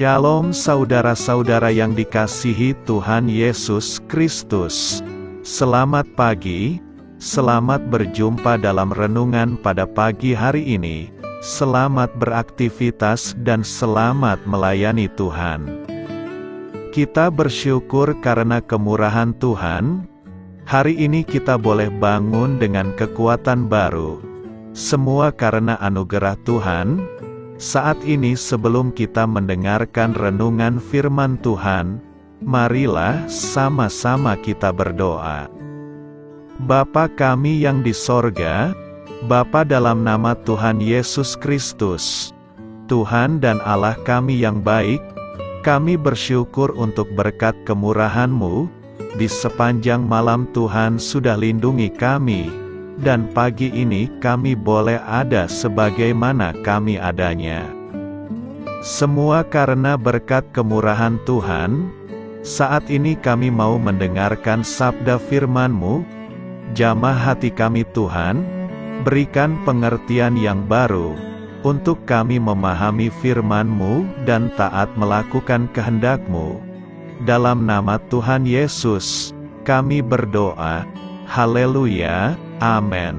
Shalom saudara-saudara yang dikasihi Tuhan Yesus Kristus. Selamat pagi, selamat berjumpa dalam renungan pada pagi hari ini. Selamat beraktivitas dan selamat melayani Tuhan. Kita bersyukur karena kemurahan Tuhan. Hari ini kita boleh bangun dengan kekuatan baru. Semua karena anugerah Tuhan. Saat ini sebelum kita mendengarkan renungan firman Tuhan, marilah sama-sama kita berdoa. Bapa kami yang di sorga, Bapa dalam nama Tuhan Yesus Kristus, Tuhan dan Allah kami yang baik, kami bersyukur untuk berkat kemurahan-Mu, di sepanjang malam Tuhan sudah lindungi kami, dan pagi ini kami boleh ada sebagaimana kami adanya. Semua karena berkat kemurahan Tuhan. Saat ini kami mau mendengarkan sabda firman-Mu. Jamah hati kami Tuhan, berikan pengertian yang baru, untuk kami memahami firman-Mu dan taat melakukan kehendak-Mu. Dalam nama Tuhan Yesus, kami berdoa. Haleluya. Amin.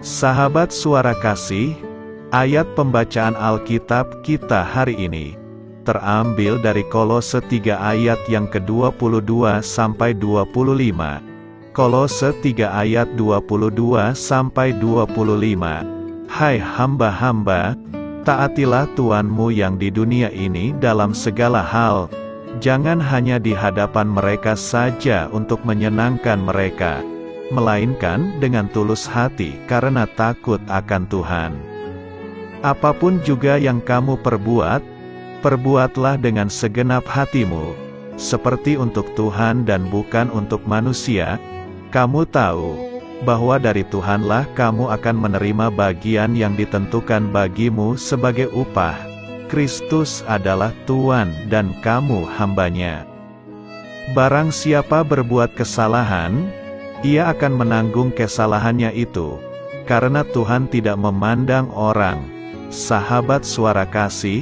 Sahabat suara kasih, ayat pembacaan Alkitab kita hari ini terambil dari Kolose 3 ayat yang ke-22 sampai 25. Kolose 3 ayat 22 sampai 25. Hai hamba-hamba, taatilah Tuanmu yang di dunia ini dalam segala hal. Jangan hanya di hadapan mereka saja untuk menyenangkan mereka, melainkan dengan tulus hati karena takut akan Tuhan. Apapun juga yang kamu perbuat, perbuatlah dengan segenap hatimu, seperti untuk Tuhan dan bukan untuk manusia. Kamu tahu bahwa dari Tuhanlah kamu akan menerima bagian yang ditentukan bagimu sebagai upah. Kristus adalah Tuan dan kamu hambanya. Barang siapa berbuat kesalahan, ia akan menanggung kesalahannya itu, karena Tuhan tidak memandang orang. Sahabat suara kasih,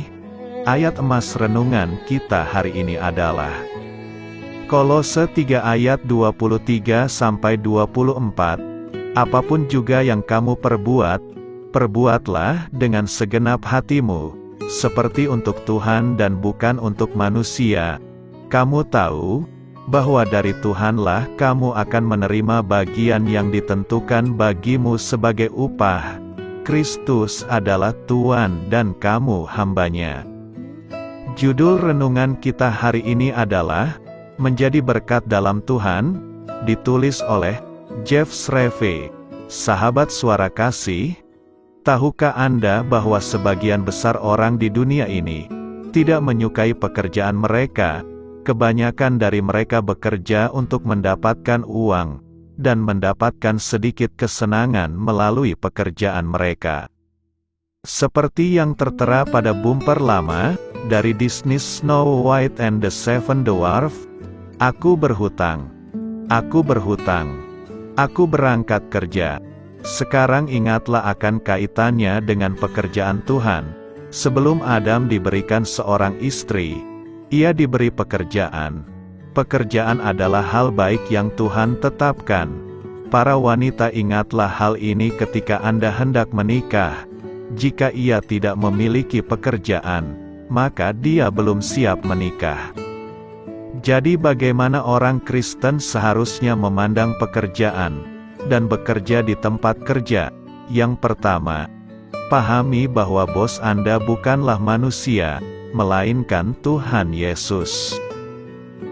ayat emas renungan kita hari ini adalah Kolose 3 ayat 23 sampai 24. Apapun juga yang kamu perbuat, perbuatlah dengan segenap hatimu, seperti untuk Tuhan dan bukan untuk manusia. Kamu tahu bahwa dari Tuhanlah kamu akan menerima bagian yang ditentukan bagimu sebagai upah. Kristus adalah Tuan dan kamu hambanya. Judul renungan kita hari ini adalah Menjadi Berkat dalam Tuhan, ditulis oleh Jeff Shreve. Sahabat suara kasih, tahukah Anda bahwa sebagian besar orang di dunia ini tidak menyukai pekerjaan mereka? Kebanyakan dari mereka bekerja untuk mendapatkan uang, dan mendapatkan sedikit kesenangan melalui pekerjaan mereka. Seperti yang tertera pada bumper lama, dari Disney Snow White and the Seven Dwarfs, aku berhutang, aku berhutang, aku berangkat kerja. Sekarang ingatlah akan kaitannya dengan pekerjaan Tuhan. Sebelum Adam diberikan seorang istri, ia diberi pekerjaan. Pekerjaan adalah hal baik yang Tuhan tetapkan. Para wanita, ingatlah hal ini ketika Anda hendak menikah. Jika ia tidak memiliki pekerjaan, maka dia belum siap menikah. Jadi bagaimana orang Kristen seharusnya memandang pekerjaan dan bekerja di tempat kerja? Yang pertama, pahami bahwa bos Anda bukanlah manusia, melainkan Tuhan Yesus.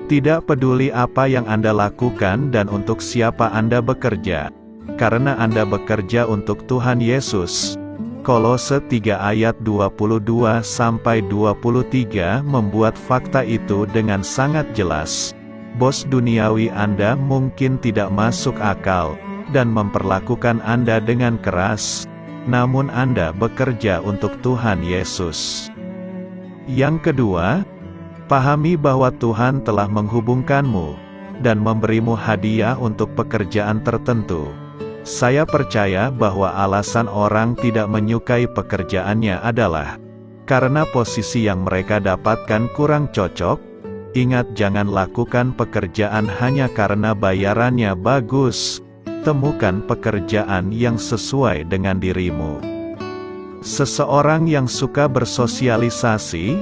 Tidak peduli apa yang Anda lakukan dan untuk siapa Anda bekerja, karena Anda bekerja untuk Tuhan Yesus. Kolose 3 ayat 22 sampai 23 membuat fakta itu dengan sangat jelas. Bos duniawi Anda mungkin tidak masuk akal dan memperlakukan Anda dengan keras, namun Anda bekerja untuk Tuhan Yesus. Yang kedua, pahami bahwa Tuhan telah menghubungkanmu dan memberimu hadiah untuk pekerjaan tertentu. Saya percaya bahwa alasan orang tidak menyukai pekerjaannya adalah Karena posisi yang mereka dapatkan kurang cocok, ingat jangan lakukan pekerjaan hanya karena bayarannya bagus. Temukan pekerjaan yang sesuai dengan dirimu. Seseorang yang suka bersosialisasi,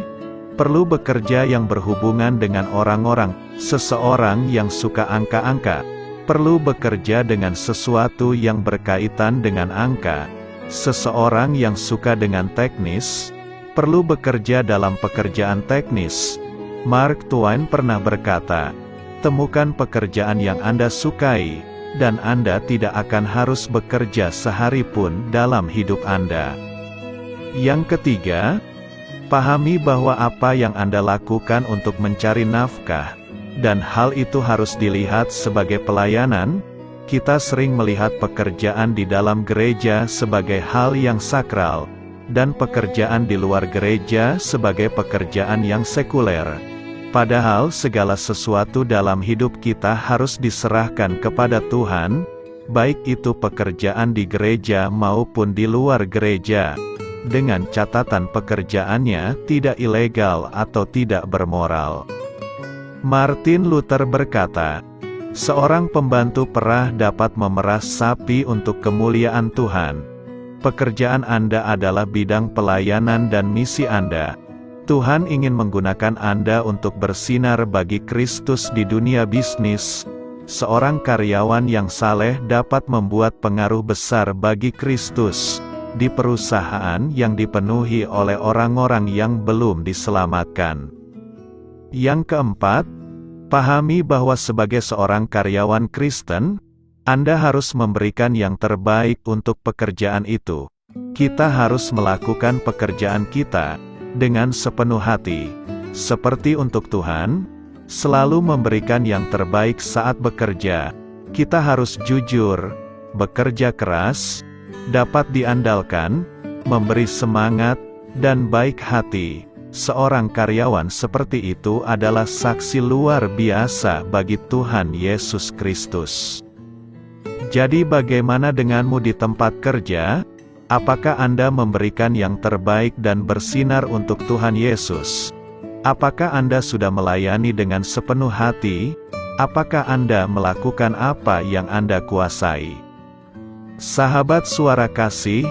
perlu bekerja yang berhubungan dengan orang-orang. Seseorang yang suka angka-angka, perlu bekerja dengan sesuatu yang berkaitan dengan angka. Seseorang yang suka dengan teknis, perlu bekerja dalam pekerjaan teknis. Mark Twain pernah berkata, temukan pekerjaan yang Anda sukai, dan Anda tidak akan harus bekerja sehari pun dalam hidup Anda. Yang ketiga, pahami bahwa apa yang Anda lakukan untuk mencari nafkah, dan hal itu harus dilihat sebagai pelayanan. Kita sering melihat pekerjaan di dalam gereja sebagai hal yang sakral, dan pekerjaan di luar gereja sebagai pekerjaan yang sekuler. Padahal segala sesuatu dalam hidup kita harus diserahkan kepada Tuhan, baik itu pekerjaan di gereja maupun di luar gereja, dengan catatan pekerjaannya tidak ilegal atau tidak bermoral. Martin Luther berkata, seorang pembantu perah dapat memeras sapi untuk kemuliaan Tuhan. Pekerjaan Anda adalah bidang pelayanan dan misi Anda. Tuhan ingin menggunakan Anda untuk bersinar bagi Kristus di dunia bisnis. Seorang karyawan yang saleh dapat membuat pengaruh besar bagi Kristus di perusahaan yang dipenuhi oleh orang-orang yang belum diselamatkan. Yang keempat, pahami bahwa sebagai seorang karyawan Kristen, Anda harus memberikan yang terbaik untuk pekerjaan itu. Kita harus melakukan pekerjaan kita dengan sepenuh hati, seperti untuk Tuhan, selalu memberikan yang terbaik saat bekerja. Kita harus jujur, bekerja keras, dapat diandalkan, memberi semangat, dan baik hati. Seorang karyawan seperti itu adalah saksi luar biasa bagi Tuhan Yesus Kristus. Jadi bagaimana denganmu di tempat kerja? Apakah Anda memberikan yang terbaik dan bersinar untuk Tuhan Yesus? Apakah Anda sudah melayani dengan sepenuh hati? Apakah Anda melakukan apa yang Anda kuasai? Sahabat Suara Kasih,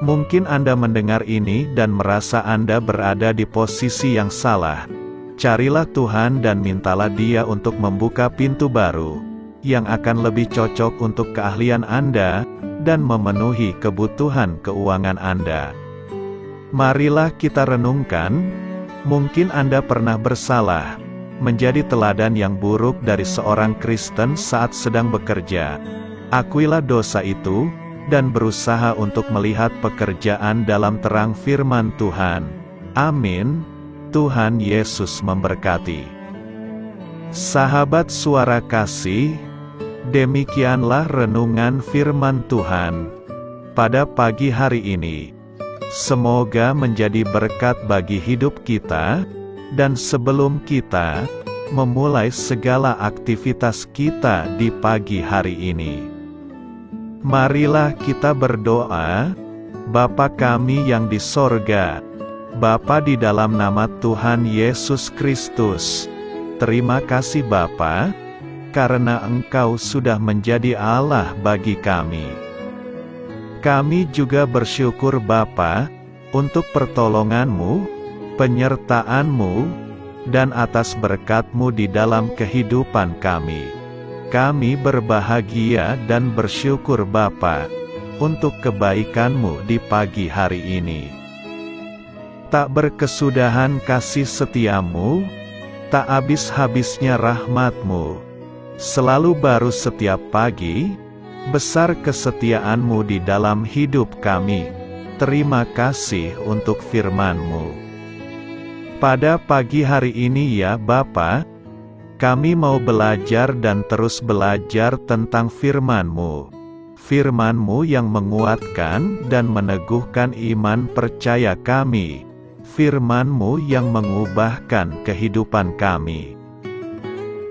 mungkin Anda mendengar ini dan merasa Anda berada di posisi yang salah. Carilah Tuhan dan mintalah Dia untuk membuka pintu baru, yang akan lebih cocok untuk keahlian Anda, dan memenuhi kebutuhan keuangan Anda. Marilah kita renungkan, mungkin Anda pernah bersalah, menjadi teladan yang buruk dari seorang Kristen saat sedang bekerja. Akuilah dosa itu, dan berusaha untuk melihat pekerjaan dalam terang firman Tuhan. Amin. Tuhan Yesus memberkati. Sahabat Suara Kasih, demikianlah renungan firman Tuhan pada pagi hari ini. Semoga menjadi berkat bagi hidup kita, dan sebelum kita memulai segala aktivitas kita di pagi hari ini, marilah kita berdoa. Bapa kami yang di sorga, Bapa di dalam nama Tuhan Yesus Kristus, terima kasih Bapa, karena Engkau sudah menjadi Allah bagi kami. Kami juga bersyukur Bapa, untuk pertolongan-Mu, penyertaan-Mu, dan atas berkat-Mu di dalam kehidupan kami. Kami berbahagia dan bersyukur Bapa, untuk kebaikan-Mu di pagi hari ini. Tak berkesudahan kasih setia-Mu, tak habis-habisnya rahmat-Mu, selalu baru setiap pagi, besar kesetiaan-Mu di dalam hidup kami. Terima kasih untuk firman-Mu. Pada pagi hari ini ya Bapa, kami mau belajar dan terus belajar tentang firman-Mu. Firman-Mu yang menguatkan dan meneguhkan iman percaya kami. Firman-Mu yang mengubahkan kehidupan kami.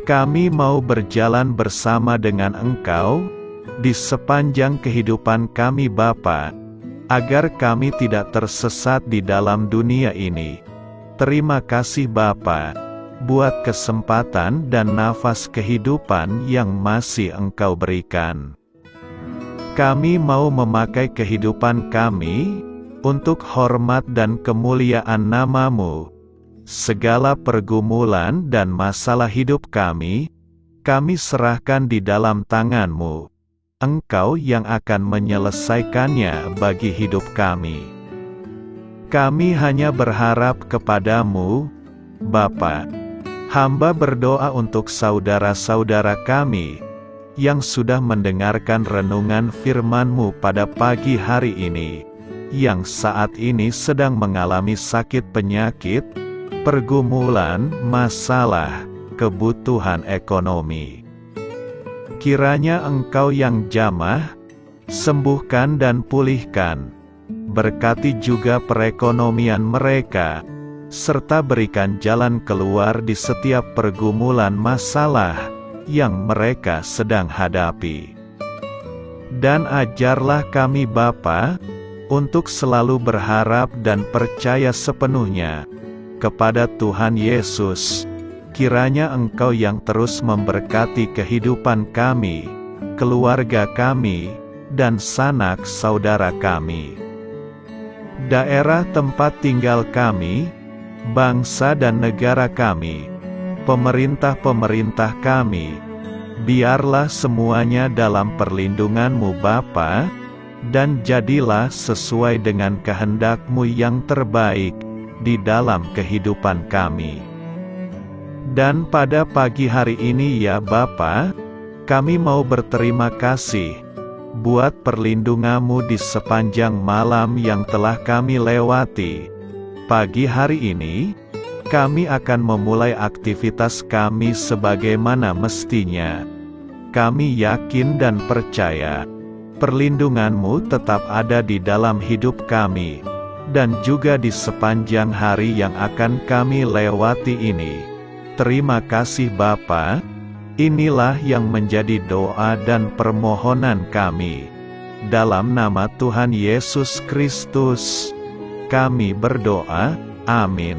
Kami mau berjalan bersama dengan Engkau di sepanjang kehidupan kami Bapa. agar kami tidak tersesat di dalam dunia ini. Terima kasih Bapa, buat kesempatan dan nafas kehidupan yang masih Engkau berikan. Kami mau memakai kehidupan kami untuk hormat dan kemuliaan nama-Mu. Segala pergumulan dan masalah hidup kami serahkan di dalam tangan-Mu. Engkau yang akan menyelesaikannya bagi hidup kami. Kami hanya berharap kepadamu, Bapa. Hamba berdoa untuk saudara-saudara kami yang sudah mendengarkan renungan firman-Mu pada pagi hari ini, yang saat ini sedang mengalami sakit penyakit, pergumulan, masalah, kebutuhan ekonomi. Kiranya Engkau yang jamah, sembuhkan dan pulihkan. Berkati juga perekonomian mereka, serta berikan jalan keluar di setiap pergumulan masalah yang mereka sedang hadapi. Dan ajarlah kami Bapa, untuk selalu berharap dan percaya sepenuhnya kepada Tuhan Yesus. Kiranya Engkau yang terus memberkati kehidupan kami, keluarga kami, dan sanak saudara kami. Daerah tempat tinggal kami, bangsa dan negara kami, pemerintah-pemerintah kami, biarlah semuanya dalam perlindungan-Mu Bapa, dan jadilah sesuai dengan kehendak-Mu yang terbaik di dalam kehidupan kami. Dan pada pagi hari ini ya Bapa, kami mau berterima kasih buat perlindungan-Mu di sepanjang malam yang telah kami lewati. Pagi hari ini, kami akan memulai aktivitas kami sebagaimana mestinya. Kami yakin dan percaya, perlindungan-Mu tetap ada di dalam hidup kami, dan juga di sepanjang hari yang akan kami lewati ini. Terima kasih Bapa, inilah yang menjadi doa dan permohonan kami. Dalam nama Tuhan Yesus Kristus, kami berdoa, amin.